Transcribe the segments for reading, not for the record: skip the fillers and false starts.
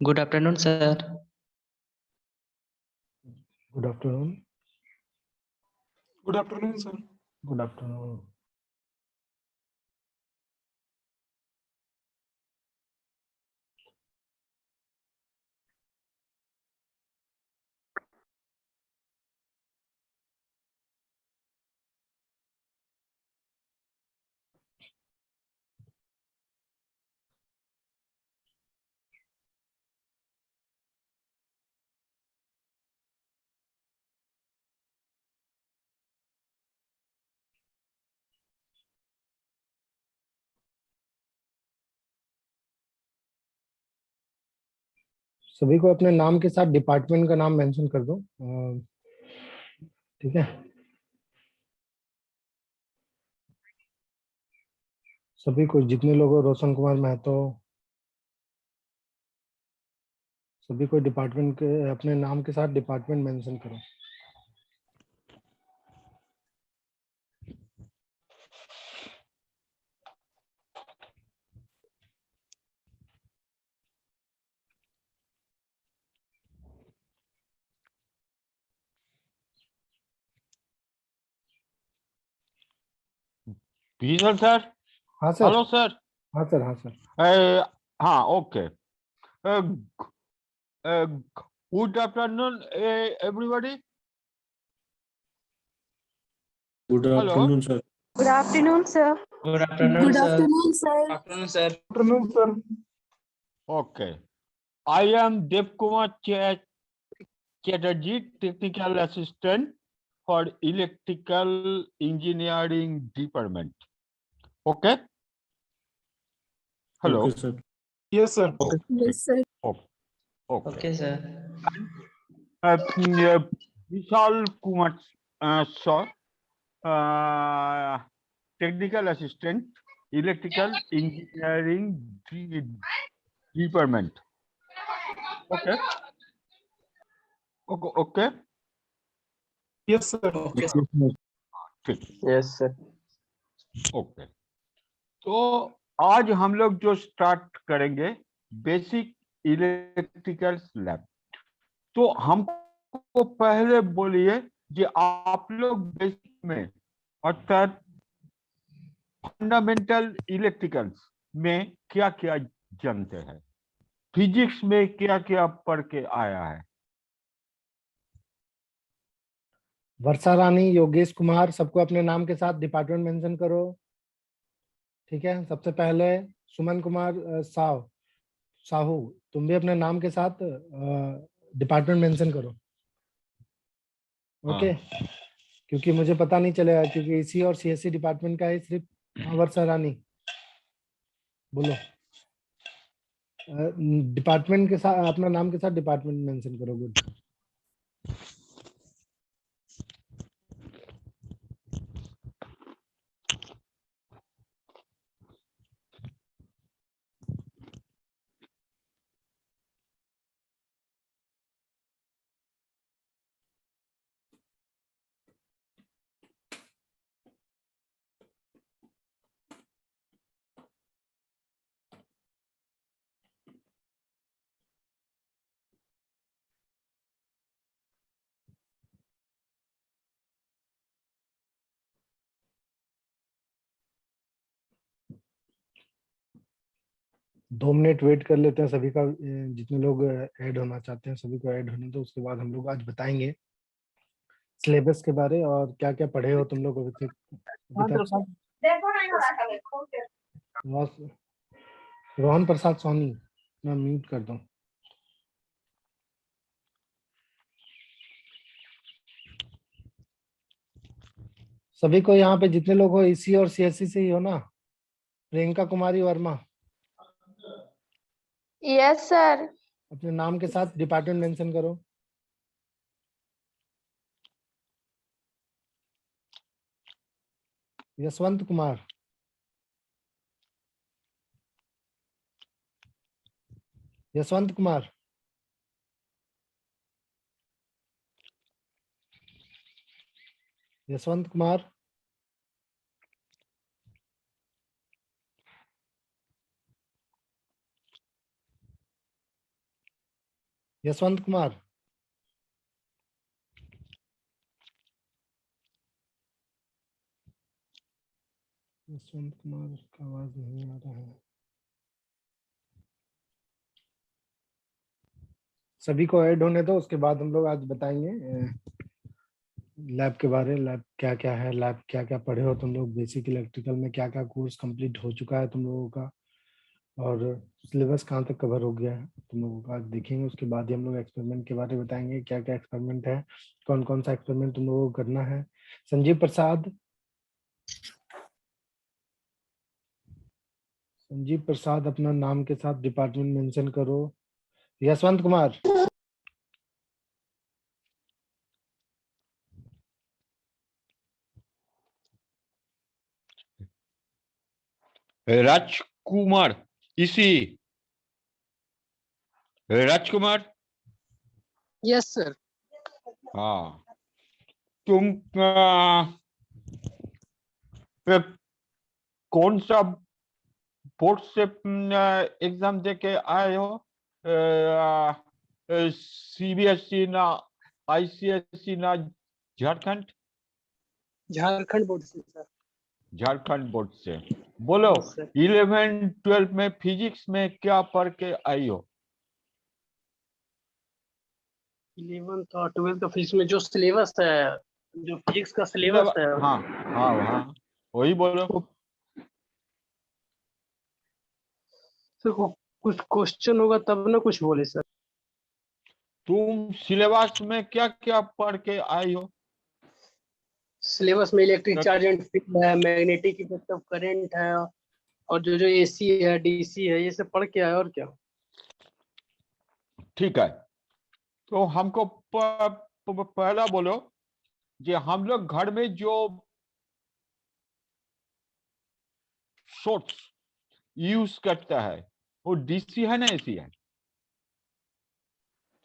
Good afternoon, sir. Good afternoon. Good afternoon, sir. Good afternoon. सभी को अपने नाम के साथ डिपार्टमेंट का नाम मेंशन कर दो। ठीक है, सभी को, जितने लोग हो, रोशन कुमार महतो, सभी को डिपार्टमेंट के अपने नाम के साथ डिपार्टमेंट मेंशन करो। Vigil sir. हाँ सर। Hello sir. हाँ सर। हाँ सर। हाँ okay. Good afternoon everybody. Good hello. afternoon, sir. Good afternoon, sir. Good afternoon, Good sir. afternoon, sir. Afternoon, sir. Afternoon, sir. Okay. I am Dev Kumar Chatterjee, technical assistant for electrical engineering department. Okay. Hello. Okay, sir. Yes, sir. Yes, sir. Okay. Okay, sir. Vishal Kumar sir, technical assistant electrical engineering department. Okay okay okay. Yes, sir. Okay, ठीक। yes, sir. Okay, तो आज हम लोग जो start करेंगे basic electrical lab. तो हमको पहले बोलिए कि आप लोग बेसिक में अर्थात फंडामेंटल इलेक्ट्रिकल्स में क्या क्या जानते हैं, फिजिक्स में क्या क्या पढ़ के आया है। वर्षा रानी, योगेश कुमार, सबको अपने नाम के साथ डिपार्टमेंट मेंशन करो। ठीक है, सबसे पहले सुमन कुमार साहू, तुम भी अपने नाम के साथ डिपार्टमेंट मेंशन करो। ओके, क्योंकि मुझे पता नहीं चलेगा, क्योंकि इसी और सीएससी डिपार्टमेंट का है सिर्फ। वर्षा रानी बोलो, डिपार्टमेंट के साथ अपना नाम के साथ डिपार्टमेंट मेंशन करो। गुड। दो मिनट वेट कर लेते हैं सभी का, जितने लोग ऐड होना चाहते हैं सभी को ऐड होने दो। उसके बाद हम लोग आज बताएंगे सिलेबस के बारे और क्या क्या पढ़े हो तुम लोग अभी तक। रोहन प्रसाद सोनी, मैं म्यूट कर दूं। सभी को यहाँ पे जितने लोग हो ईसी और सीएससी से ही हो ना। Priyanka Kumari Verma, Yes, sir. अपने नाम के साथ डिपार्टमेंट मेंशन करो। यशवंत कुमार, यशवंत कुमार, यशवंत कुमार, यशवंत कुमार, यशवंत कुमार का आवाज नहीं आ रहा है। सभी को ऐड होने दो, उसके बाद हम लोग आज बताएंगे लैब के बारे में। लैब क्या क्या है, लैब क्या क्या पढ़े हो तुम लोग, बेसिक इलेक्ट्रिकल में क्या क्या कोर्स कंप्लीट हो चुका है तुम लोगों का, और सिलेबस कहाँ तक कवर हो गया है तुम लोगों का, आज देखेंगे। उसके बाद ही हम लोग एक्सपेरिमेंट के बारे में बताएंगे, क्या क्या एक्सपेरिमेंट है, कौन कौन सा एक्सपेरिमेंट तुम लोगों को करना है। संजीव प्रसाद, संजीव प्रसाद अपना नाम के साथ डिपार्टमेंट मेंशन करो। यशवंत कुमार, राजकुमार, इसी राजकुमार, यस सर। हाँ तुम कौन सा बोर्ड से एग्जाम दे के आए हो? सीबीएसई ना आईसीएसई ना झारखंड? झारखंड बोर्ड से सर। झारखंड बोर्ड से। बोलो, Yes, sir. 11-12 में फिजिक्स में क्या पढ़ के आई हो? 11th और 12th का फिजिक्स में जो सिलेबस है, जो फिजिक्स का सिलेबस है, हाँ हाँ हाँ, वही बोलो। सर कुछ क्वेश्चन होगा तब ना कुछ बोले सर। तुम सिलेबस में क्या क्या पढ़ के आई हो? सिलेबस में electric sir. Charge and field है, मैग्नेटिक इफेक्ट ऑफ करंट है, और जो जो एसी है, डीसी है, ये सब पढ़ के आए। और क्या? ठीक है, तो हमको पहला बोलो, जो हम लोग घर में जो सोर्स यूज करता है वो डीसी है ना एसी है?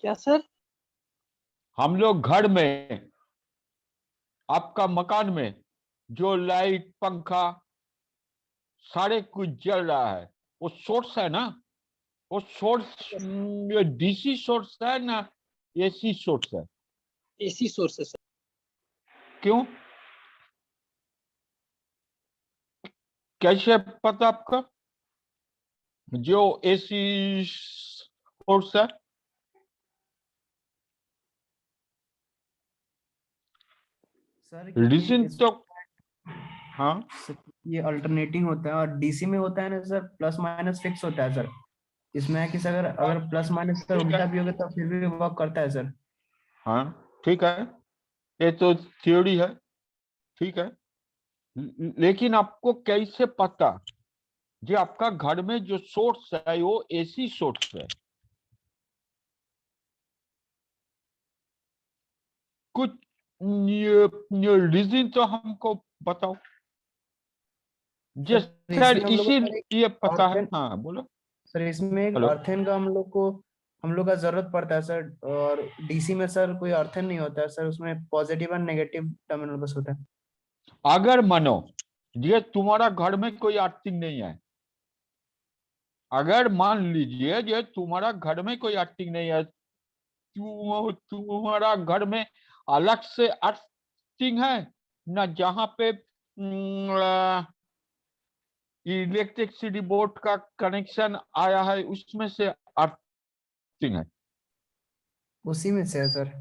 क्या सर? हम लोग घर में, आपका मकान में जो लाइट पंखा सारे कुछ जल रहा है, वो सोर्स है ना? वो सोर्स डीसी सोर्स है ना एसी सोर्स है? एसी सोर्स है सर। क्यों? कैसे पता आपका जो एसी सोर्स है? सर रीजन तो हाँ, ये अल्टरनेटिंग होता है, और डीसी में होता है ना सर, प्लस माइनस फिक्स होता है सर। इसमें है कि सर अगर प्लस माइनस सर ठीक है। उल्टा भी होगा तो फिर भी वर्क करता है सर। हाँ ठीक है, ये तो थ्योरी है, ठीक है। लेकिन आपको कैसे पता जो आपका घर में जो सोर्स है वो एसी सोर्स है? कुछ रीजन तो हमको बताओ। सर सर इसमें हम लोग इसी को सर एक ये पता है। अर्थन, हाँ बोलो। सर इसमें एक हेलो, अर्थन का हम लोग का जरूरत पड़ता है सर। और डीसी में सर कोई अर्थन नहीं होता है सर, उसमें पॉजिटिव और नेगेटिव टर्मिनल बस होता है। अगर मानो ये तुम्हारा घर में कोई अर्थिंग नहीं है, अगर मान लीजिए ये तुम्हारा घर में कोई अर्थिंग नहीं है, तुम्हारा घर में अलग से अर्थिंग है ना, जहां पे इलेक्ट्रिसिटी बोर्ड का कनेक्शन आया है उसमें से अर्थिंग है? उसी में से है सर।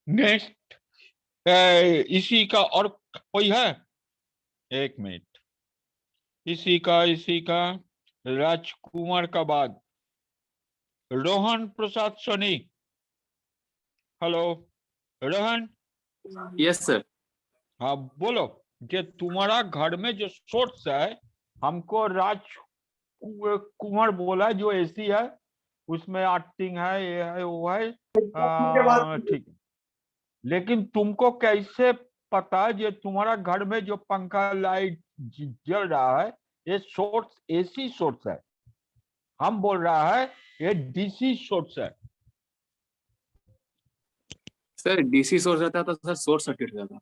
नेक्स्ट, इसी का और कोई है? एक मिनट, इसी का राजकुमार का बाद Rohan Prasad Soni. Hello Rohan. Yes sir. हाँ बोलो, कि तुम्हारा घर में जो सोर्स है, हमको कुमार बोला जो एसी है उसमें अर्थिंग है, ये है वो है, ठीक है। लेकिन तुमको कैसे पता है ये तुम्हारा घर में जो पंखा लाइट जल रहा है ये सोर्स एसी सोर्स है? हम बोल रहा है ये डीसी सोर्स है। सर डीसी सोर्स रहता तो सर शॉर्ट सर्किट रहता।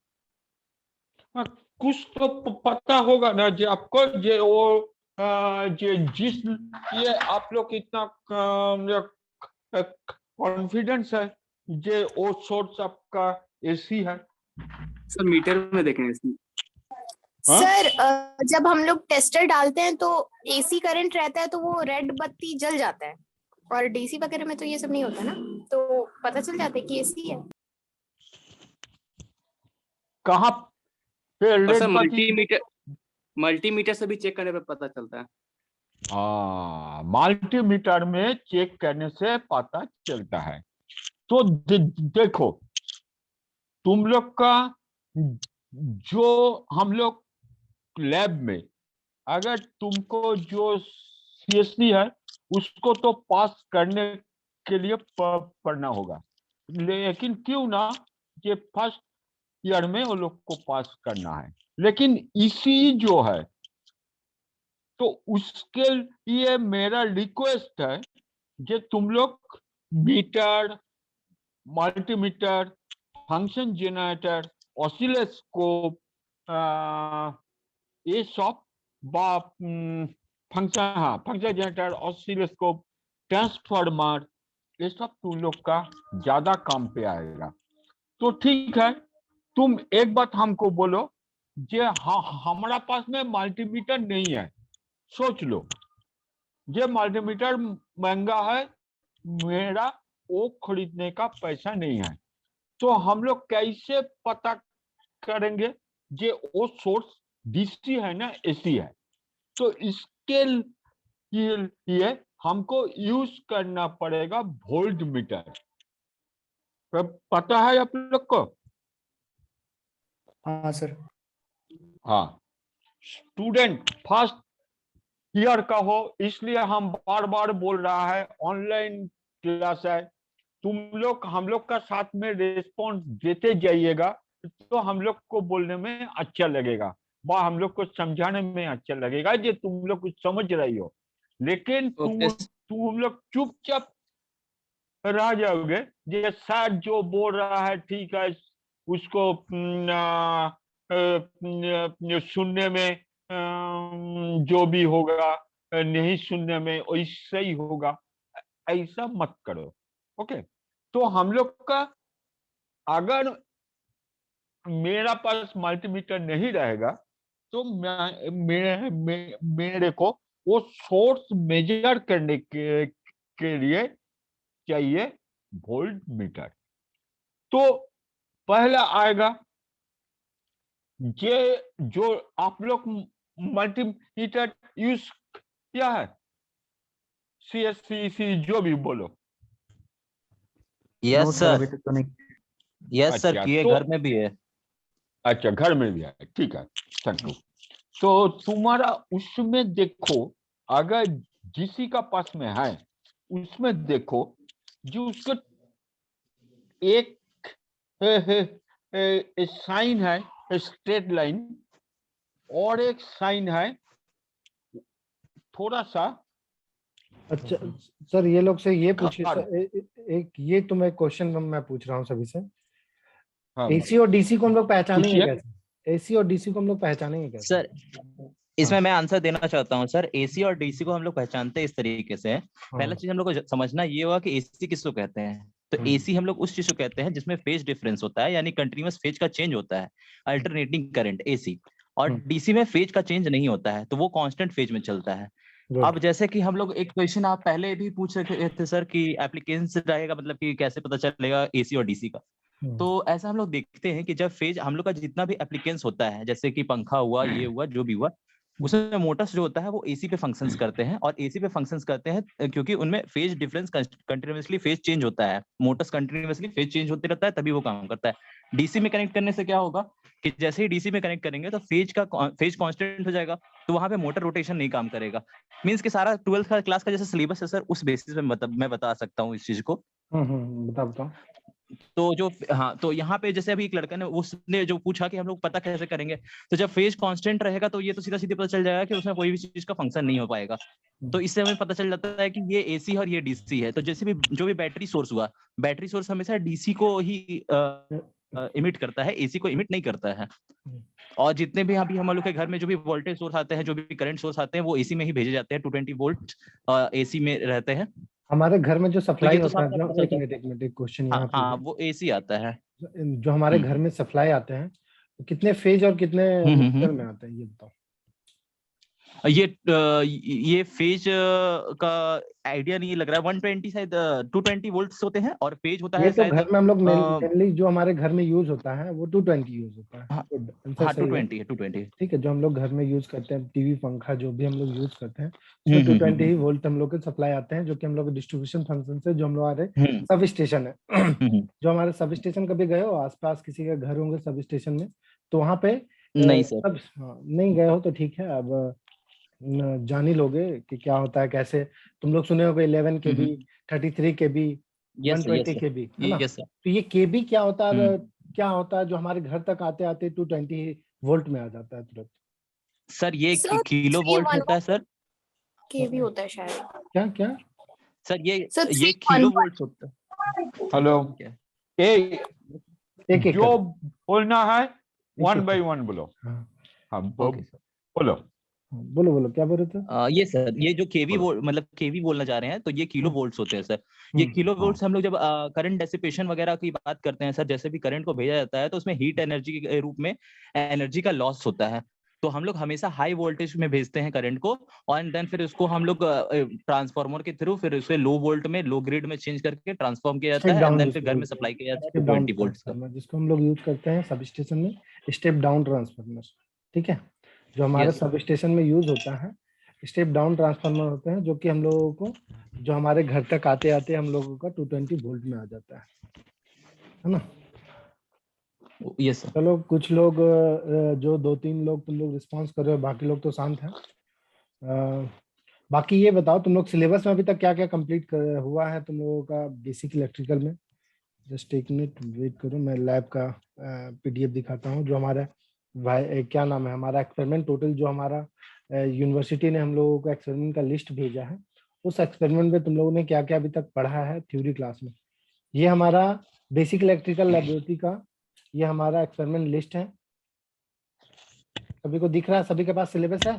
हाँ, कुछ तो पता होगा ना जो आपको, जो वो जिस ये आप लोग इतना कॉन्फिडेंस है जे वो सोर्स आपका एसी है। सर मीटर में देखें इसमें। हाँ? सर जब हम लोग टेस्टर डालते हैं तो एसी करंट रहता है तो वो रेड बत्ती जल जाता है, और डीसी वगैरह में तो ये सब नहीं होता ना, तो पता चल जाता है कि एसी है। कहाँ पे और सर रेड बत्ती? मल्टीमीटर से भी चेक करने पे पता चलता है। हाँ, मल्टीमीटर में चेक करने से पता चलता है। तो देखो तुम लोग का जो हम लोग लैब में अगर तुमको जो सीएससी है उसको तो पास करने के लिए पढ़ना होगा, लेकिन क्यों ना ये फर्स्ट ईयर में वो लोग को पास करना है। लेकिन इसी जो है तो उसके लिए मेरा रिक्वेस्ट है कि तुम लोग meter, multimeter, function generator, oscilloscope, ये सब फंक्शन जनरेटर, ऑसिलोस्कोप, ट्रांसफार्मर, ये सब तुम लोग का ज्यादा काम पे आएगा। तो ठीक है, तुम एक बात हमको बोलो जे हाँ हमारा पास में मल्टीमीटर नहीं है, सोच लो ये मल्टीमीटर महंगा है, मेरा वो खरीदने का पैसा नहीं है, तो हम लोग कैसे पता करेंगे जे वो सोर्स डीसी है ना एसी है? तो इसके लिए हमको यूज करना पड़ेगा वोल्ट मीटर। पता है आप लोग को? हाँ सर। हाँ, स्टूडेंट फर्स्ट ईयर का हो इसलिए हम बार बार बोल रहा है ऑनलाइन क्लास है, तुम लोग हम लोग का साथ में रिस्पॉन्स देते जाइएगा तो हम लोग को बोलने में अच्छा लगेगा, वह हम लोग को समझाने में अच्छा लगेगा जो तुम लोग कुछ समझ रही हो। लेकिन तुम लोग चुपचाप रह जाओगे, ये सर जो बोल रहा है ठीक है उसको सुनने में जो भी होगा, नहीं सुनने में वैसे ही होगा, ऐसा मत करो। ओके, तो हम लोग का अगर मेरा पास मल्टीमीटर नहीं रहेगा तो मेरे को वो सोर्स मेजर करने के लिए चाहिए वोल्ट मीटर। तो पहला आएगा ये जो आप लोग मल्टीमीटर यूज किया है, सीएससी जो भी बोलो। यस सर, अभी तक तो नहीं। यस सर अच्छा, किए, तो घर में भी है। अच्छा, घर में भी है, ठीक है, थैंक यू। तो तुम्हारा उसमें देखो अगर जिसी का पास में है उसमें देखो जो उसका एक साइन है स्ट्रेट लाइन और एक साइन है थोड़ा सा। अच्छा सर, ये लोग से ये पूछिए हाँ। सर, एक ये तुम्हें क्वेश्चन मैं पूछ रहा हूँ सभी से, हाँ, एसी और डीसी को हम लोग पहचानेंगे पूछिए। कैसे? एसी और डीसी को हम लोग पहचानेंगे कैसे? सर इसमें मैं आंसर देना चाहता हूँ सर। एसी और डीसी को हम लोग पहचानते हैं इस तरीके से, पहला चीज हम लोग को समझना ये हुआ कि एसी किसको कहते हैं। तो एसी हम लोग उस चीज को कहते हैं जिसमें फेज डिफरेंस होता है, यानी कंटिन्यूअस फेज का चेंज होता है, अल्टरनेटिंग करंट एसी। और डीसी में फेज का चेंज नहीं होता है, तो वो कांस्टेंट फेज में चलता है। अब जैसे कि हम लोग एक क्वेश्चन आप पहले भी पूछ रहे थे सर कि एप्लीकेशन रहेगा, मतलब कि कैसे पता चलेगा एसी और डीसी का। तो ऐसा हम लोग देखते हैं कि जब फेज हम लोग का जितना भी एप्लीकेंस होता है, जैसे कि पंखा हुआ, ये हुआ, जो भी हुआ, उसमें मोटर्स जो होता है वो एसी पे फंक्शंस करते हैं। और एसी पे फंक्शंस करते हैं क्योंकि उनमें phase difference continuously phase change होता है, मोटर्स कंटिन्यूअसली फेज चेंज होते रहता है, तभी वो काम करता है। डीसी में कनेक्ट करने से क्या होगा कि जैसे ही डीसी में कनेक्ट करेंगे तो फेज कांस्टेंट हो जाएगा, तो वहां पे मोटर रोटेशन नहीं काम करेगा। मींस कि सारा 12th का क्लास का जैसे सिलेबस है सर, उस बेसिस पे मैं बता सकता हूँ इस चीज को। बताओ। तो जो हाँ, तो यहाँ पे जैसे अभी एक लड़का ने उसने जो पूछा कि हम लोग पता कैसे करेंगे, तो जब फेज कांस्टेंट रहेगा तो ये तो सीधा सीधे पता चल जाएगा कि उसमें कोई भी चीज का फंक्शन नहीं हो पाएगा। तो इससे हमें पता चल जाता है कि ये एसी और ये डीसी है। तो जैसे भी जो भी बैटरी सोर्स हुआ, बैटरी सोर्स हमेशा डीसी को ही इमिट करता है, एसी को इमिट नहीं करता है। और जितने भी अभी हम लोग के घर में जो भी वोल्टेज सोर्स आते हैं, जो भी करंट सोर्स आते हैं, वो एसी में ही भेजे जाते हैं। 220 वोल्ट एसी में रहते हैं। हमारे घर में जो सप्लाई तो होता है, सामने जो पता एक चलता है। मिनट एक क्वेश्चन हाँ यहाँ पे हाँ, है। वो एसी आता है। जो हमारे घर में सप्लाई आते हैं, तो कितने फेज और कितने मीटर में आते हैं, ये बताओ। ये फेज का आइडिया नहीं लग रहा है। 120 शायद 220 वोल्ट्स होते हैं, और फेज होता ये है तो शायद घर में हम लोग मेनली जो हमारे घर में यूज होता है वो 220 यूज होता है। हाँ, आंसर हाँ सही है। 220 है, 220। ठीक है, जो हम लोग घर में यूज करते हैं, टीवी पंखा जो भी हम लोग यूज करते हैं, उसमें 220 ही वोल्ट हम लोग के सप्लाई आते हैं, जो कि हम लोग डिस्ट्रीब्यूशन फंक्शन से, जो हम लोग हमारे सब स्टेशन है जो हमारे सब स्टेशन कभी गए हो, आसपास किसी के घर होंगे सब स्टेशन में, तो वहाँ पे नहीं सर। सब, हाँ, नहीं गए हो तो ठीक है, अब जान ही लोगे कि क्या होता है, कैसे। तुम लोग सुने होगे 11 KB, 33 KB, 120 KB, है ना। Yes sir. तो ये KB क्या होता है, क्या होता है जो हमारे घर तक आते आते 220 वोल्ट में आ जाता है तुरंत। सर ये Sir, किलो वोल्ट होता है सर। केवी होता है शायद। क्या क्या सर ये Sir, किलो 311 वोल्ट होता है। हेलो, एक एक जो करके। बोलना है एक वन एक बाय करके। वन बोलो। हाँ हाँ ओके सर। बोलो। बोलो बोलो, क्या बोल रहे थे। ये सर, ये जो केवी बोलो। मतलब केवी बोलना चाह रहे हैं, तो ये किलो वोल्ट्स होते हैं सर। ये हम्म, किलो वोल्ट्स हम लोग जब करंट डेसिपेशन वगैरह की बात करते हैं सर, जैसे भी करंट को भेजा जाता है, तो उसमें हीट एनर्जी के रूप में एनर्जी का लॉस होता है। तो हम लोग हमेशा हाई वोल्टेज में भेजते हैं करंट को, और देन फिर उसको हम लोग ट्रांसफार्मर के थ्रू फिर उसे लो वोल्ट में, लो ग्रिड में चेंज करके ट्रांसफॉर्म किया जाता स्टेप है, एंड डाउन देन फिर जिसको घर में बोलते हैं, सप्लाई किया जाता है स्टेप डाउन 220 वोल्ट्स का। ट्रांसफार्मर, जिसको हम लोग यूज करते हैं सब स्टेशन में, स्टेप डाउन ट्रांसफार्मर। ठीक है, जो हमारे यस सब स्टेशन में यूज होता है, स्टेप डाउन ट्रांसफार्मर होते हैं, जो कि हम लोगों को, जो हमारे घर तक आते आते हम लोगों का 220 वोल्ट में आ जाता है ना। Yes sir. चलो, कुछ लोग जो 2-3 लोग तुम लोग रिस्पॉन्स कर रहे हो, बाकी लोग तो शांत हैं। बाकी ये बताओ, तुम लोग सिलेबस में अभी तक क्या क्या कंप्लीट हुआ है तुम लोगों का बेसिक इलेक्ट्रिकल में। जस्ट एक मिनट वेट करो, मैं लैब का PDF दिखाता हूँ, जो हमारा क्या नाम है, हमारा एक्सपेरिमेंट टोटल, जो हमारा यूनिवर्सिटी ने हम लोगों को एक्सपेरिमेंट का लिस्ट भेजा है, उस एक्सपेरिमेंट में तुम लोगों ने क्या क्या अभी तक पढ़ा है थ्योरी क्लास में। ये हमारा बेसिक इलेक्ट्रिकल लैबोरेटरी का ये हमारा एक्सपेरिमेंट लिस्ट है। सभी को दिख रहा है, सभी के पास सिलेबस है।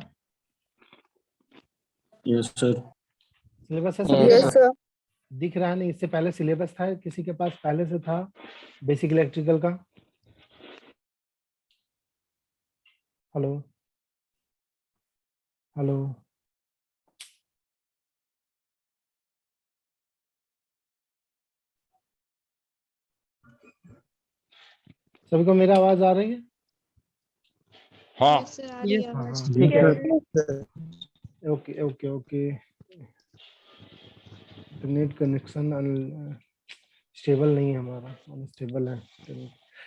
Yes sir. सिलेबस है सभी के Yes, पास। sir. दिख रहा है नहीं, इससे पहले सिलेबस था किसी के पास, पहले से था बेसिक इलेक्ट्रिकल का। हेलो हेलो, सभी को मेरा आवाज आ रही है। हाँ Yes, sir, आ रही है हाँ, आवाज। ठीक है, okay okay okay. Internet connection stable नहीं है हमारा, अनस्टेबल है।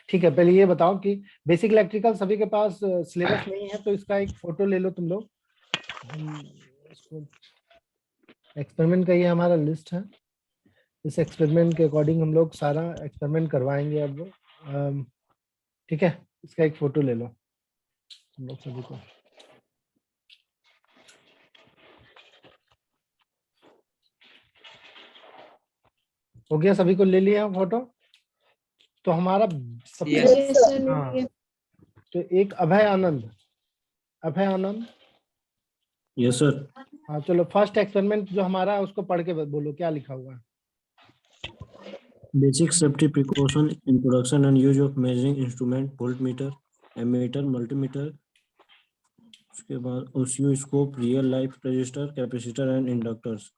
ठीक है, पहले ये बताओ कि बेसिक इलेक्ट्रिकल सभी के पास सिलेबस नहीं है, तो इसका एक फोटो ले लो तुम लोग। हम इसको एक्सपेरिमेंट का ये हमारा लिस्ट है, इस एक्सपेरिमेंट के अकॉर्डिंग हम लोग सारा एक्सपेरिमेंट करवाएंगे अब। ठीक है, इसका एक फोटो ले लो तुम लोग सभी को। हो गया, सभी को ले लिया फोटो। तो हमारा सबसे Yes, sir, हाँ, ले लिया। तो एक अभय आनंद, अभय आनंद। Yes sir. हाँ चलो, फर्स्ट एक्सपेरिमेंट जो हमारा है उसको पढ़ के बोलो क्या लिखा हुआ है। Basic safety precaution in production and use of measuring instrument, volt meter, ammeter, multimeter, उसके बाद oscilloscope, real life resistor, capacitor and inductors.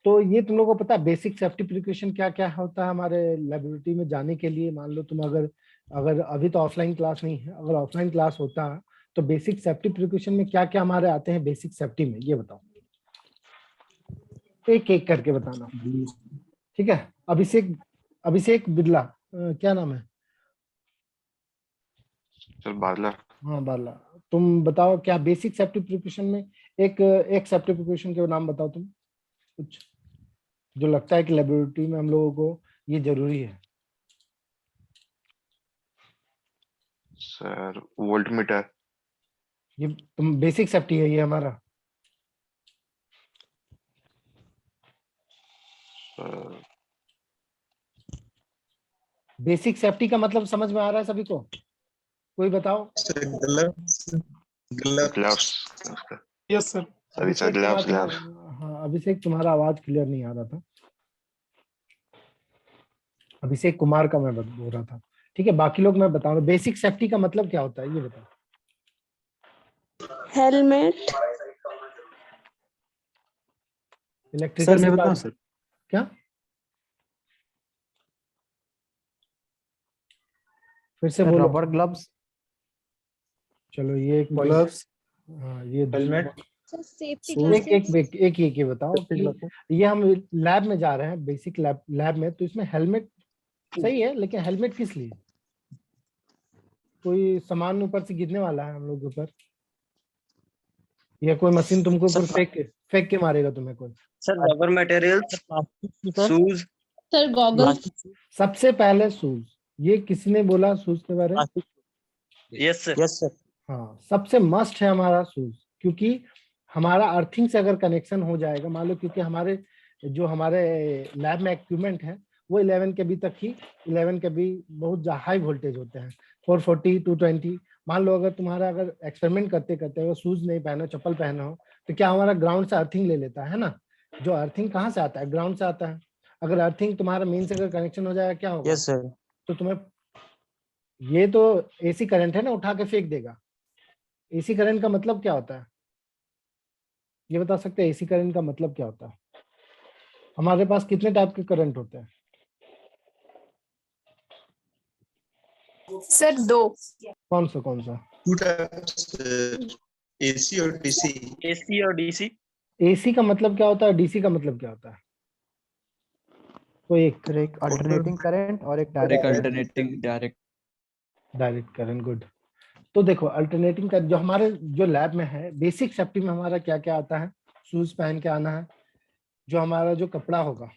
तो ये तुम लोगों को पता है बेसिक सेफ्टी प्रिकॉशन क्या क्या होता है हमारे लेबोरेटरी में जाने के लिए। मान लो तुम अगर अगर अभी तो ऑफलाइन क्लास नहीं है, अगर ऑफलाइन क्लास होता तो बेसिक सेफ्टी प्रिकॉशन में क्या क्या हमारे आते हैं बेसिक सेफ्टी में, ये बताओ, एक एक करके बताना। ठीक है, अभिषेक, अभिषेक बिरला, क्या नाम है। सर बादला। हाँ बाला, तुम बताओ क्या बेसिक सेफ्टी प्रिकॉशन में एक सेफ्टी प्रिकॉशन के नाम बताओ तुम, कुछ जो लगता है कि लेबोरेटरी में हम लोगों को ये जरूरी है। Sir volt meter. ये तुम बेसिक सेफ्टी है ये हमारा। बेसिक सेफ्टी का मतलब समझ में आ रहा है सभी को? कोई बताओ। Gloves yes sir. Sorry sir, gloves gloves. हाँ अभिषेक, तुम्हारा आवाज क्लियर नहीं आ रहा था। अभिषेक कुमार का मैं बोल रहा था। ठीक है, बाकी लोग मैं बताऊंगा। बेसिक सेफ्टी का मतलब क्या होता है ये बताओ। हेलमेट। इलेक्ट्रिकल सर मैं में बताऊं क्या? सर? क्या? फिर से बोलो। Rubber gloves. चलो ये एक पॉइंट। ग्लव्स, हाँ ये हेलमेट, सर सेफ्टी एक एक एक एक एक ये बताओ सेफ्टी कि ग्लव्स। ये हम लैब में जा रहे हैं, बेसिक लैब में, तो इसमें हेलमेट सही है, लेकिन हेलमेट किस लिए? कोई सामान ऊपर से गिरने वाला है हम लोग के ऊपर, या कोई मशीन तुमको ऊपर फेंक के मारेगा तुम्हें कोई? Sir rubber materials, shoes. Sir goggles. सबसे पहले शूज। ये किसी ने बोला शूज के बारे में? Yes sir, yes sir. हाँ, सबसे मस्ट है हमारा शूज, क्योंकि हमारा अर्थिंग से अगर कनेक्शन हो जाएगा, मान लो, क्योंकि हमारे लैब में इक्विपमेंट है वो 11 kV तक ही, 11 kV बहुत हाई वोल्टेज होते हैं, 440 220। मान लो अगर तुम्हारा अगर एक्सपेरिमेंट करते करते अगर शूज नहीं पहनो, चप्पल पहना हो, तो क्या हमारा ग्राउंड से अर्थिंग ले लेता है ना? जो अर्थिंग कहाँ से आता है? ग्राउंड से आता है। अगर अर्थिंग तुम्हारा मेन से अगर कनेक्शन हो जाएगा, क्या होगा? Yes sir. तो तुम्हें, ये तो एसी करंट है ना, उठा के फेंक देगा। एसी करंट का मतलब क्या होता है ये बता सकते हैं? एसी करंट का मतलब क्या होता है? हमारे पास कितने टाइप के करंट होते हैं? सर 2। कौन सा? एसी और डीसी। एसी और डीसी। एसी का मतलब क्या होता है? डीसी का मतलब क्या होता है? कोई एक। एक अल्टरनेटिंग करंट और एक एक direct. Alternating direct current, good. तो देखो अल्टरनेटिंग करंट जो हमारे जो लैब में है, बेसिक सेफ्टी में हमारा क्या क्या आता है? शूज पहन के आना है, जो हमारा जो कपड़ा होगा,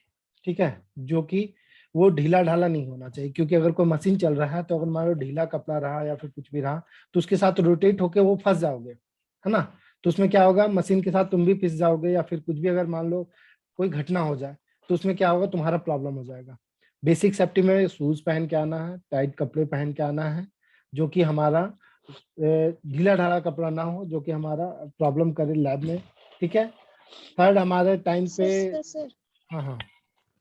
ठीक है, जो कि वो ढीला ढाला नहीं होना चाहिए, क्योंकि अगर कोई मशीन चल रहा है तो अगर मान लो ढीला कपड़ा रहा या फिर कुछ भी रहा, तो उसके साथ रोटेट होके वो फंस जाओगे, है ना? तो उसमें क्या होगा, मशीन के साथ तुम भी फिस जाओगे, या फिर कुछ भी अगर मान लो कोई घटना हो जाए तो उसमें क्या होगा, तुम्हारा प्रॉब्लम हो जाएगा। बेसिक सेफ्टी में शूज पहन के आना है, टाइट कपड़े पहन के आना है, जो कि हमारा ढीला ढाला कपड़ा ना हो, जो कि हमारा प्रॉब्लम करे लैब में, ठीक है। थर्ड, हमारे टाइम पे। सर हाँ हाँ।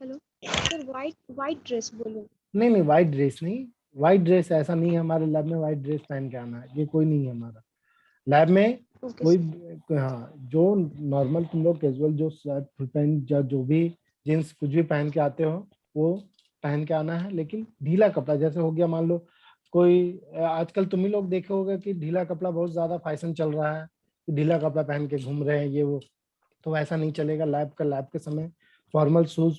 हेलो सर, वाइट ड्रेस बोलो। नहीं, वाइट ड्रेस नहीं, वाइट ड्रेस ऐसा नहीं है हमारे लैब में, वाइट ड्रेस पहन के आना है, ये कोई नहीं है हमारा लैब में। कोई हाँ, जो नॉर्मल तुम लोग कैजुअल जो शर्ट फुल पैंट या जो भी जींस कुछ भी पहन के आते हो वो पहन के आना है, लेकिन ढीला कपड़ा जैसे हो गया, मान लो कोई आजकल तुम ही लोग देखे होगे कि ढीला कपड़ा बहुत ज्यादा फैशन चल रहा है, ढीला कपड़ा पहन के घूम रहे हैं ये वो, तो ऐसा नहीं चलेगा। लैब के समय फॉर्मल शूज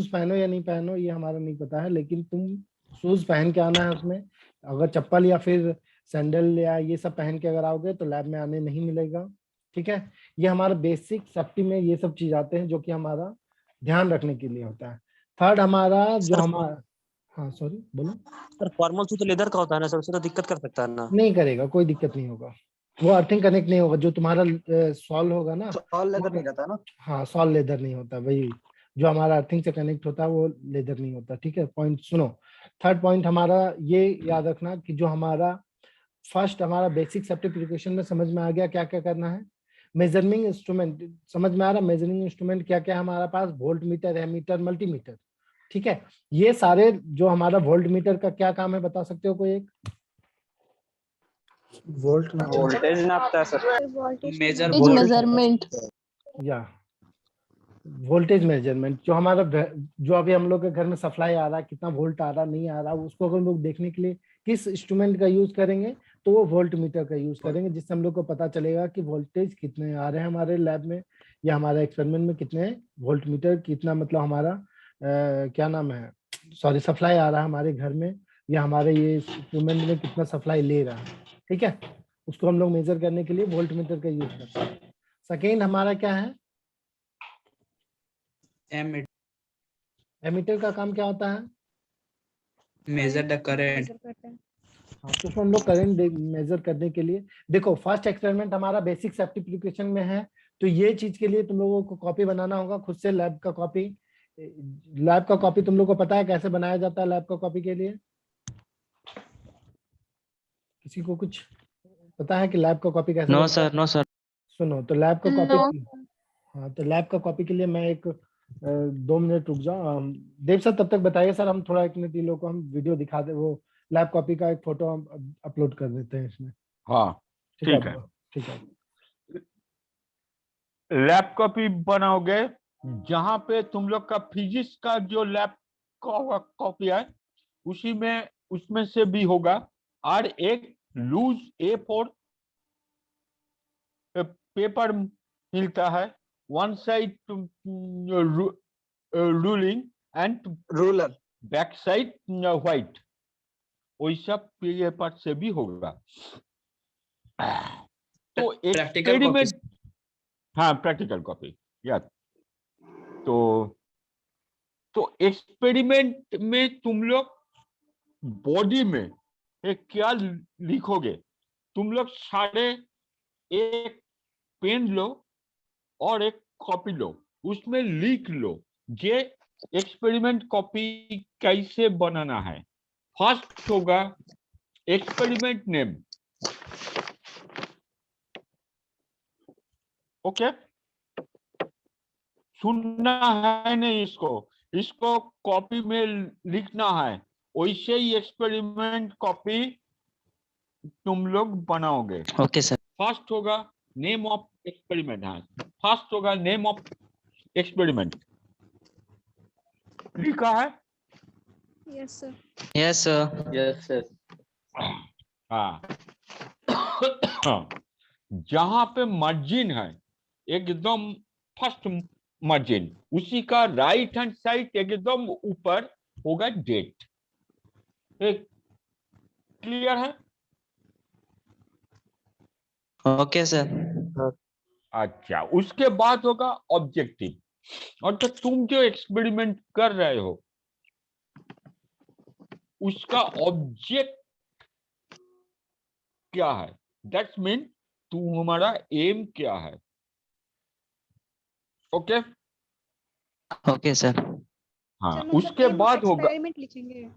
पहनो या नहीं पहनो ये हमारा नहीं पता है, लेकिन तुम शूज पहन के आना है उसमें। अगर चप्पल या फिर सैंडल या ये सब पहन के अगर आओगे तो लैब में आने नहीं मिलेगा, ठीक है। ये हमारा बेसिक सेफ्टी में ये सब चीज आते हैं जो कि हमारा ध्यान रखने के लिए होता है। थर्ड हमारा जो हमारा, हाँ सॉरी बोलो सर फॉर्मल शूज तो लेदर का होता है ना सर, उससे तो दिक्कत कर सकता है ना? नहीं करेगा, कोई दिक्कत नहीं होगा, वो अर्थिंग कनेक्ट नहीं होगा। जो तुम्हारा सॉल होगा ना, सॉल लेदर नहीं रहता ना? हाँ सॉल लेदर नहीं होता, वही जो हमारा अर्थिंग से कनेक्ट होता है वो लेदर नहीं होता, ठीक है। पॉइंट सुनो, थर्ड पॉइंट हमारा ये याद रखना कि जो हमारा फर्स्ट हमारा बेसिक सेफ्टी प्रिकॉशन में समझ में आ गया क्या क्या करना है। मेजरिंग इंस्ट्रूमेंट समझ में आ रहा? मेजरिंग इंस्ट्रूमेंट क्या क्या है हमारे पास? वोल्ट मीटर, एमीटर, मल्टीमीटर, ठीक है। ये सारे जो हमारा वोल्ट मीटर का क्या काम है बता सकते हो कोई एक? वोल्टेज नापता है सर, मेजरमेंट। या वोल्टेज मेजरमेंट, जो हमारा जो अभी हम लोग के घर में सप्लाई आ रहा है, कितना वोल्ट आ रहा नहीं आ रहा, उसको अगर हम लोग देखने के लिए किस इंस्ट्रूमेंट का यूज करेंगे, तो वो वोल्ट मीटर का यूज करेंगे, जिससे हम लोग को पता चलेगा कि वोल्टेज कितने आ रहे हैं हमारे लैब में या हमारे एक्सपेरिमेंट में कितने वोल्ट मीटर, कितना मतलब हमारा क्या नाम है, सॉरी सप्लाई आ रहा है हमारे घर में, या हमारे ये इंस्ट्रूमेंट में कितना सप्लाई ले रहा है, ठीक है। उसको हम लोग मेजर करने के लिए वोल्ट मीटर का यूज करते हैं। सेकेंड हमारा क्या है? एमीटर का काम क्या होता है? Measure the current. हाँ, तो उसमें हम लोग करंट मेजर करने के लिए, देखो फर्स्ट एक्सपेरिमेंट हमारा बेसिक सेफ्टी एप्लीकेशन में है, तो ये चीज के लिए तुम लोगों को कॉपी बनाना होगा खुद से, लैब का कॉपी, लैब का कॉपी तुम लोग को पता है कैसे बनाया जाता है लैब का कॉपी के लिए? किसी को कुछ पता है कि लैब का कॉपी कैसे नो बनता है? Sir, no sir. सुनो, तो लैब का कॉपी, हाँ तो लैब का कॉपी के लिए मैं एक 2 मिनट रुक जाओ। देव सर तब तक बताइए सर, हम थोड़ा 1 मिनट इन लोग को हम वीडियो दिखा दे, वो लैब कॉपी का एक फोटो हम अपलोड कर देते हैं इसमें। हाँ ठीक है ठीक है। ठीक है। लैब कॉपी बनाओगे, जहां पे तुम लोग का फिजिक्स का जो लैब कॉपी है उसी में उसमें से भी होगा। और एक लूज A4 पेपर मिलता है, one side ruling and ruler. Back side white, वैसा पेपर से भी होगा। तो प्रैक्टिकल एक्सपेरिमेंट, हाँ प्रैक्टिकल कॉपी या तो एक्सपेरिमेंट में तुम लोग बॉडी में क्या लिखोगे? तुम लोग सारे एक पेन लो और एक कॉपी लो, उसमें लिख लो ये एक्सपेरिमेंट कॉपी कैसे बनाना है। फर्स्ट होगा एक्सपेरिमेंट नेम, ओके? सुनना है नहीं इसको कॉपी में लिखना है, वैसे ही एक्सपेरिमेंट कॉपी तुम लोग बनाओगे। Okay sir. फर्स्ट होगा नेम ऑफ एक्सपेरिमेंट, हाँ फर्स्ट होगा नेम ऑफ एक्सपेरिमेंट, लिखा है? Yes sir. Yes sir. Yes sir. हाँ जहां पे मार्जिन है एकदम फर्स्ट मार्जिन, उसी का राइट हैंड साइड एकदम ऊपर होगा डेट। क्लियर है? Okay sir. अच्छा, उसके बाद होगा ऑब्जेक्टिव, और तो तुम जो एक्सपेरिमेंट कर रहे हो उसका ऑब्जेक्ट क्या है, दैट्स मीन तुम्हारा एम क्या है। Okay okay sir. हाँ, सर मतलब उसके बाद होगा एक्सपेरिमेंट लिखेंगे।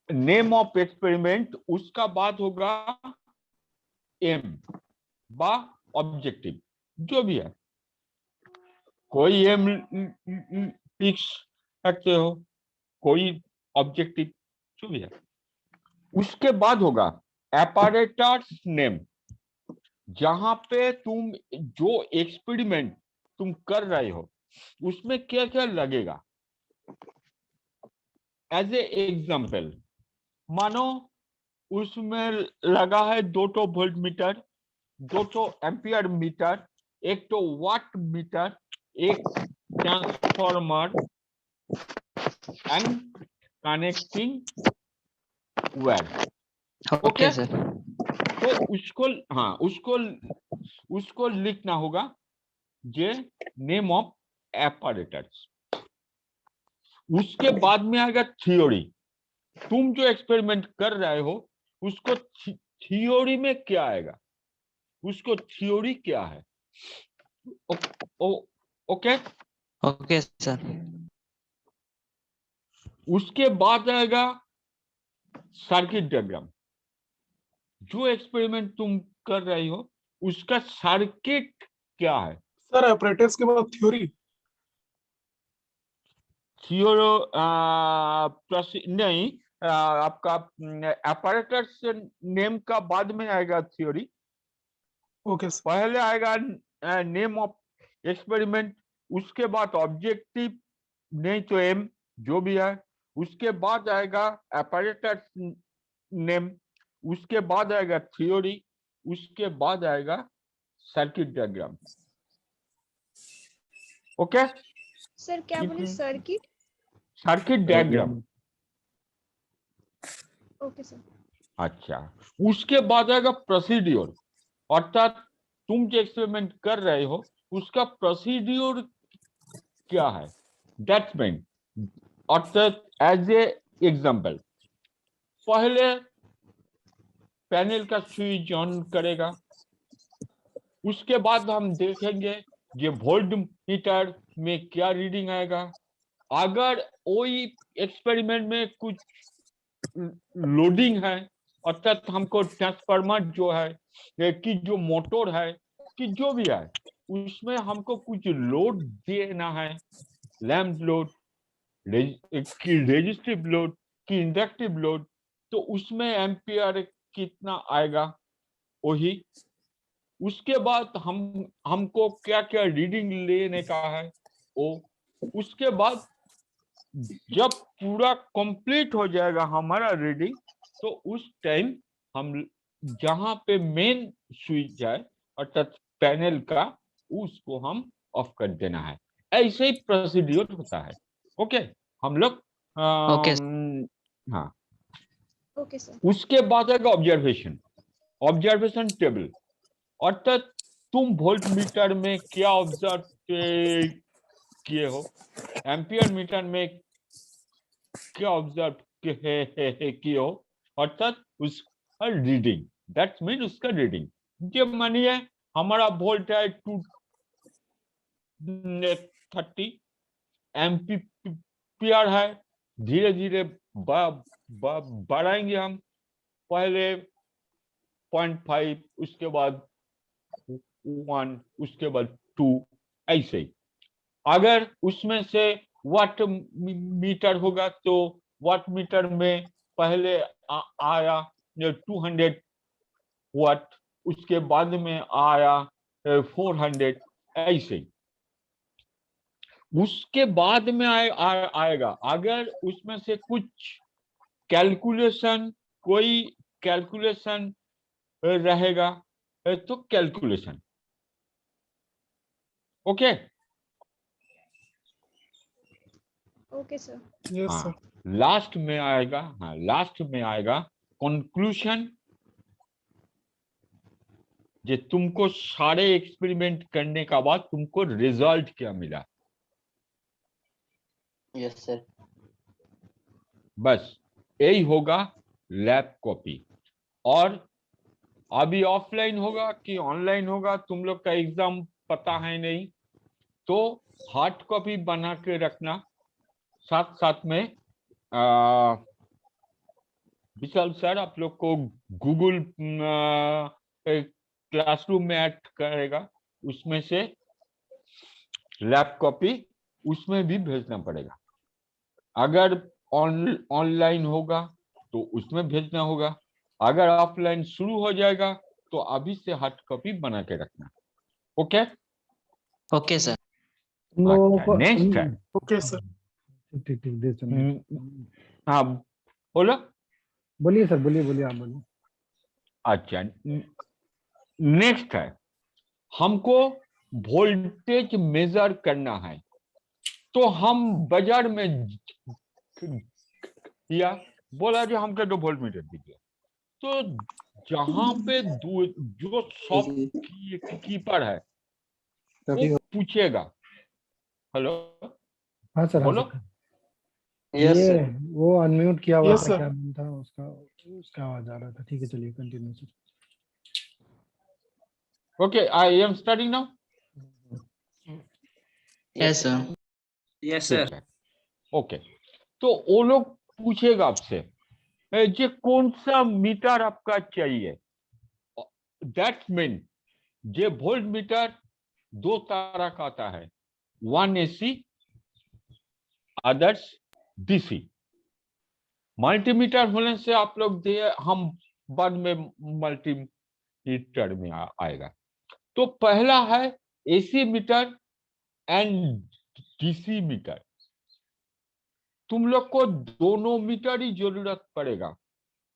नेम ऑफ एक्सपेरिमेंट, उसका बाद होगा एम बा ऑब्जेक्टिव, जो भी है कोई एम लिख सकते हो, कोई ऑब्जेक्टिव, जो भी है। उसके बाद होगा एपैरेटस नेम, जहां पे तुम जो एक्सपेरिमेंट तुम कर रहे हो उसमें क्या क्या लगेगा। एज ए एग्जाम्पल, मानो उसमें लगा है 2 volt meter, 2 ampere meter, 1 watt meter, एक transformer and connecting wire. Okay sir. तो उसको लिखना होगा जे नेम ऑफ एपैरेटस। उसके बाद में आएगा थ्योरी, तुम जो एक्सपेरिमेंट कर रहे हो उसको थ्योरी में क्या आएगा, उसको थ्योरी क्या है। Okay okay sir. उसके बाद आएगा सर्किट डायग्राम, जो एक्सपेरिमेंट तुम कर रही हो उसका सर्किट क्या है। सर ऑपरेटर्स के बाद थ्योरी। थियोरो नहीं, आपका apparatus नेम का बाद में आएगा थ्योरी। Okay sir. पहले आएगा नेम ऑफ एक्सपेरिमेंट, उसके बाद ऑब्जेक्टिव नहीं तो एम, जो भी है, उसके बाद आएगा apparatus नेम, उसके बाद आएगा थ्योरी, उसके बाद आएगा सर्किट डायग्राम। ओके सर क्या बोले? Circuit? Circuit diagram. Okay sir. अच्छा, उसके बाद आएगा प्रोसीड्योर, अर्थात तुम जो एक्सपेरिमेंट कर रहे हो उसका प्रोसीड्योर क्या है, दैट्स मीन, अर्थात एज ए एग्जांपल, पहले पैनल का स्विच ऑन करेगा, उसके बाद हम देखेंगे ये वोल्ट मीटर में क्या रीडिंग आएगा। अगर वही एक्सपेरिमेंट में कुछ लोडिंग है, अर्थात हमको ट्रांसफार्मर जो है कि जो मोटर है कि जो भी है उसमें हमको कुछ लोड देना है, लैंप लोड की रेजिस्टिव लोड की इंडक्टिव लोड, तो उसमें एम्पियर कितना आएगा वही। उसके बाद हमको क्या क्या रीडिंग लेने का है वो। उसके बाद जब पूरा कंप्लीट हो जाएगा हमारा रीडिंग, तो उस टाइम हम जहां पे मेन स्विच है अर्थात पैनल का, उसको हम ऑफ कर देना है। ऐसे ही प्रोसीड्यूर होता है। ओके, हम लोग ओके हाँ। Okay sir. उसके बाद आएगा ऑब्जर्वेशन टेबल, अर्थात तुम वोल्ट मीटर में क्या ऑब्जर्व किए हो, एम्पियर मीटर में क्या ऑब्जर्व किए हो, अर्थात उसका रीडिंग, दैट्स मीन उसका रीडिंग। जब मानिए हमारा वोल्ट है 230 एम्पियर है, धीरे धीरे बढ़ाएंगे हम, पहले 0.5, उसके बाद 1, उसके बाद 2, ऐसे ही। अगर उसमें से वाट मीटर होगा तो वाट मीटर में पहले आया 200 वाट, उसके बाद में आया 400, ऐसे ही। उसके बाद में आएगा अगर उसमें से कुछ कैलकुलेशन, कोई कैलकुलेशन रहेगा तो calculation. Okay okay sir. Yes हाँ, सर। लास्ट में आएगा, हाँ लास्ट में आएगा कंक्लूजन, जे तुमको सारे एक्सपेरिमेंट करने का बाद तुमको रिजल्ट क्या मिला। Yes sir. बस यही होगा लैब कॉपी। और अभी ऑफलाइन होगा कि ऑनलाइन होगा तुम लोग का एग्जाम पता है नहीं, तो हार्ड कॉपी बना के रखना। साथ साथ में विशाल सर आप लोग को गूगल क्लासरूम में ऐड करेगा, उसमें से लैब कॉपी उसमें भी भेजना पड़ेगा। अगर ऑनलाइन होगा तो उसमें भेजना होगा, अगर ऑफलाइन शुरू हो जाएगा तो अभी से हार्ड कॉपी बना के रखना। Okay okay sir. तुम लोगों को नेक्स्ट है। Okay sir. ठीक ठीक दे सुनिए। हाँ बोलो। बोलिए सर, बोलिए आप बोलिए। अच्छा, नेक्स्ट है हमको वोल्टेज मेजर करना है। तो हम बाजार में या बोला जो हमको 2 वोल्ट मीटर दीजिए, तो जहां पे जो शॉपकीपर है वो पूछेगा, हेलो हाँ सर, बोलो। यस ये सर। वो अनम्यूट किया हुआ Yes, था, sir. क्या नाम था उसका, उसका आवाज आ रहा था। ठीक है, चलिए continue sir. Okay, I am starting now. Yes sir. Yes sir. Okay, तो वो लोग पूछेगा आपसे ये कौन सा मीटर आपका चाहिए। दैट्स मीन ये वोल्ट मीटर 2 तरह का आता है, 1 AC, अदर्स DC। मल्टीमीटर होने से आप लोग हम बाद में मल्टीमीटर में आएगा। तो पहला है AC meter and DC meter. तुम लोग को दोनों मीटर ही जरूरत पड़ेगा,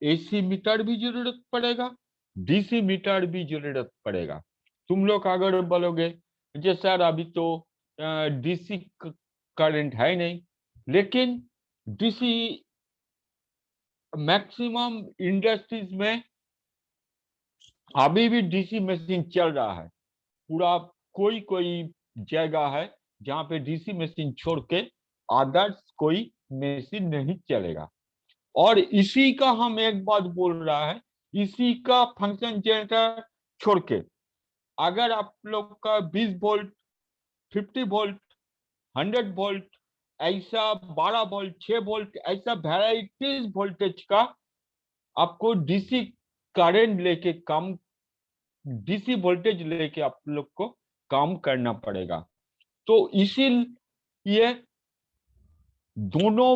AC मीटर भी जरूरत पड़ेगा, DC मीटर भी जरूरत पड़ेगा। तुम लोग अगर बोलोगे जे सर अभी तो DC करंट है नहीं, लेकिन DC मैक्सिमम इंडस्ट्रीज में अभी भी DC मशीन चल रहा है। पूरा कोई जगह है जहां पे DC मशीन छोड़ के अदर्स कोई मशीन नहीं चलेगा। और इसी का हम एक बात बोल रहा है, इसी का फंक्शन जनरेटर छोड़ के अगर आप लोग का 20 वोल्ट 50 वोल्ट, 100 वोल्ट, ऐसा 12 वोल्ट, 6 वोल्ट, ऐसा वैराइटीज वोल्टेज का आपको डीसी करंट लेके काम, डीसी वोल्टेज लेके आप लोग को काम करना पड़ेगा। तो इसीलिए दोनों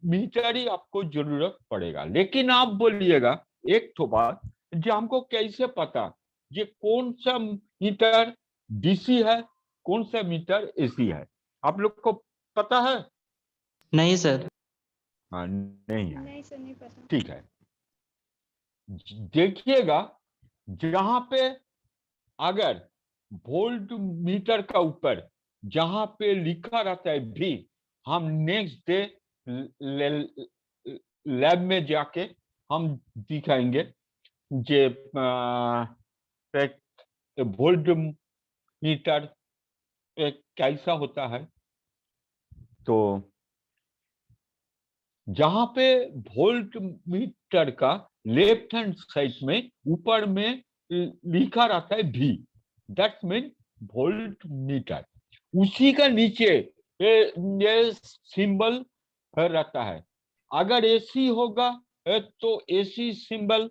मीटर ही आपको जरूरत पड़ेगा। लेकिन आप बोलिएगा एक तो बात, जो हमको कैसे पता ये कौन सा मीटर डीसी है, कौन सा मीटर एसी है? आप लोग को पता है? नहीं सर। हाँ, नहीं है। नहीं सर, नहीं पता। ठीक है, देखिएगा जहां पे अगर वोल्ट मीटर का ऊपर जहां पे लिखा रहता है भी, हम नेक्स्ट डे लैब में जाके हम दिखाएंगे जे वोल्ट मीटर कैसा होता है। तो जहां पे वोल्ट मीटर का लेफ्ट हैंड साइड में ऊपर में लिखा रहता है भी, दैट्स मीन वोल्ट मीटर। उसी का नीचे ये सिंबल रहता है। अगर एसी होगा तो एसी सिंबल,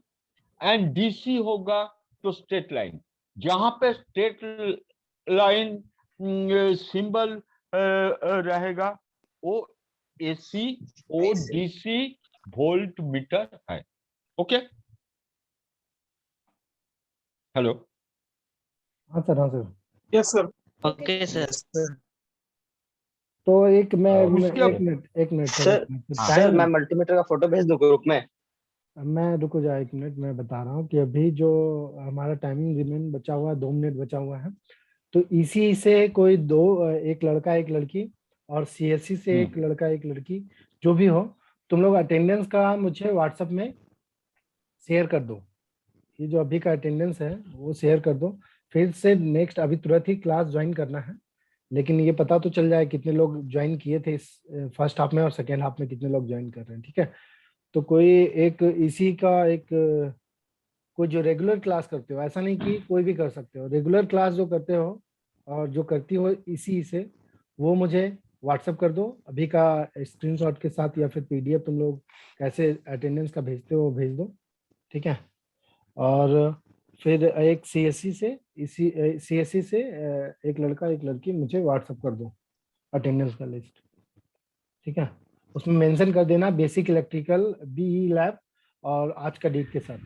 एंड डीसी होगा तो स्ट्रेट लाइन। जहां पे स्ट्रेट लाइन सिंबल रहेगा वो एसी और डीसी वोल्ट मीटर है। Okay, hello. हाँ सर, हाँ sir. Yes sir. Okay sir. तो एक मैं उसके एक मिनट सर, सर, सर मैं मल्टीमीटर का फोटो भेज दूं ग्रुप में? मैं रुको जा, एक मिनट मैं बता रहा हूँ कि अभी जो हमारा टाइमिंग रिमेन बचा हुआ है, 2 मिनट बचा हुआ है। तो इसी से कोई दो, एक लड़का एक लड़की और सीएससी से एक लड़का एक लड़की, जो भी हो, तुम लोग अटेंडेंस का मुझे व्हाट्सएप में शेयर कर दो। ये जो अभी का अटेंडेंस है वो शेयर कर दो। फिर से नेक्स्ट अभी तुरंत ही क्लास ज्वाइन करना है, लेकिन ये पता तो चल जाए कितने लोग ज्वाइन किए थे इस फर्स्ट हाफ में और सेकेंड हाफ में कितने लोग ज्वाइन कर रहे हैं, ठीक है। तो कोई एक इसी का एक कोई जो रेगुलर क्लास करते हो, ऐसा नहीं कि कोई भी कर सकते हो, रेगुलर क्लास जो करते हो और जो करती हो इसी से, वो मुझे व्हाट्सएप कर दो अभी का स्क्रीनशॉट के साथ, या फिर पीडीएफ तुम लोग कैसे अटेंडेंस का भेजते हो वो भेज दो, ठीक है। और फिर एक सीएससी से एक लड़का एक लड़की मुझे व्हाट्सएप कर दो अटेंडेंस का लिस्ट, ठीक है। उसमें मेंशन कर देना बेसिक इलेक्ट्रिकल बीई लैब और आज का डेट के साथ।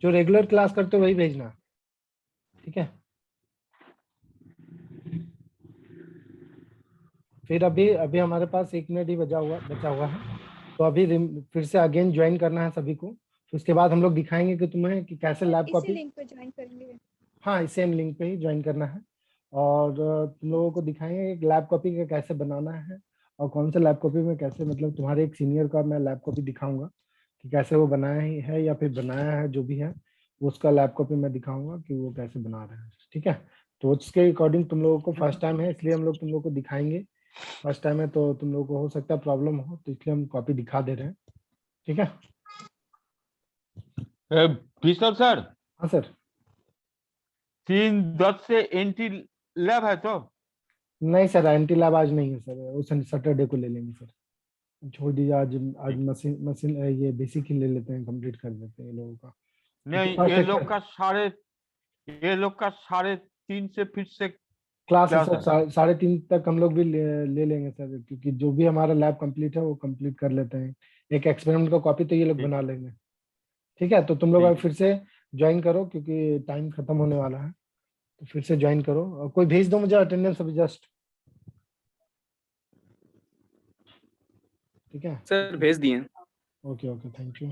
जो रेगुलर क्लास करते हो वही भेजना, ठीक है। फिर अभी अभी हमारे पास 1 मिनट ही बचा हुआ है, तो अभी फिर से अगेन ज्वाइन करना है सभी को। फिर उसके बाद हम लोग दिखाएंगे कि तुम्हें कि कैसे लैब इसी कॉपी, लिंक पे ज्वाइन करेंगे। हाँ इस सेम लिंक पे ही ज्वाइन करना है। और तुम लोगों को दिखाएंगे कि लैब कॉपी का कैसे बनाना है और कौन से लैब कॉपी में कैसे, मतलब तुम्हारे एक सीनियर का मैं लैब कॉपी दिखाऊंगा कि कैसे वो बनाया ही है या फिर बनाया है, जो भी है उसका लैब कॉपी मैं दिखाऊंगा कि वो कैसे बना रहे हैं, ठीक है। तो उसके अकॉर्डिंग तुम लोगों को फर्स्ट टाइम है इसलिए हम लोग तुम लोग को दिखाएंगे। फर्स्ट टाइम है तो तुम लोगों को हो सकता है प्रॉब्लम हो, तो इसलिए हम कॉपी दिखा दे रहे हैं, ठीक है। विशाल सर। हाँ सर। 3:10 से एंटी लैब है तो? नहीं सर, एंटी लैब आज नहीं है सर, वो सैटरडे को ले लेंगे सर, छोड़ दीजिए। आज मशीन ये बेसिक ही ले लेते हैं, कंप्लीट कर देते हैं ये लोगों का। नहीं, ये लोग का 3:30 से फिर से क्लास है सर, 3:30 तक हम लोग भी ले लेंगे सर, क्योंकि जो भी हमारा लैब कंप्लीट है वो कंप्लीट कर लेते हैं। एक एक्सपेरिमेंट का कॉपी तो ये लोग बना लेंगे, ठीक है। तो तुम लोग फिर से ज्वाइन करो क्योंकि टाइम खत्म होने वाला है, तो फिर से ज्वाइन करो। और कोई भेज दो मुझे अटेंडेंस अभी जस्ट, ठीक है सर भेज दिए। Okay okay, thank you.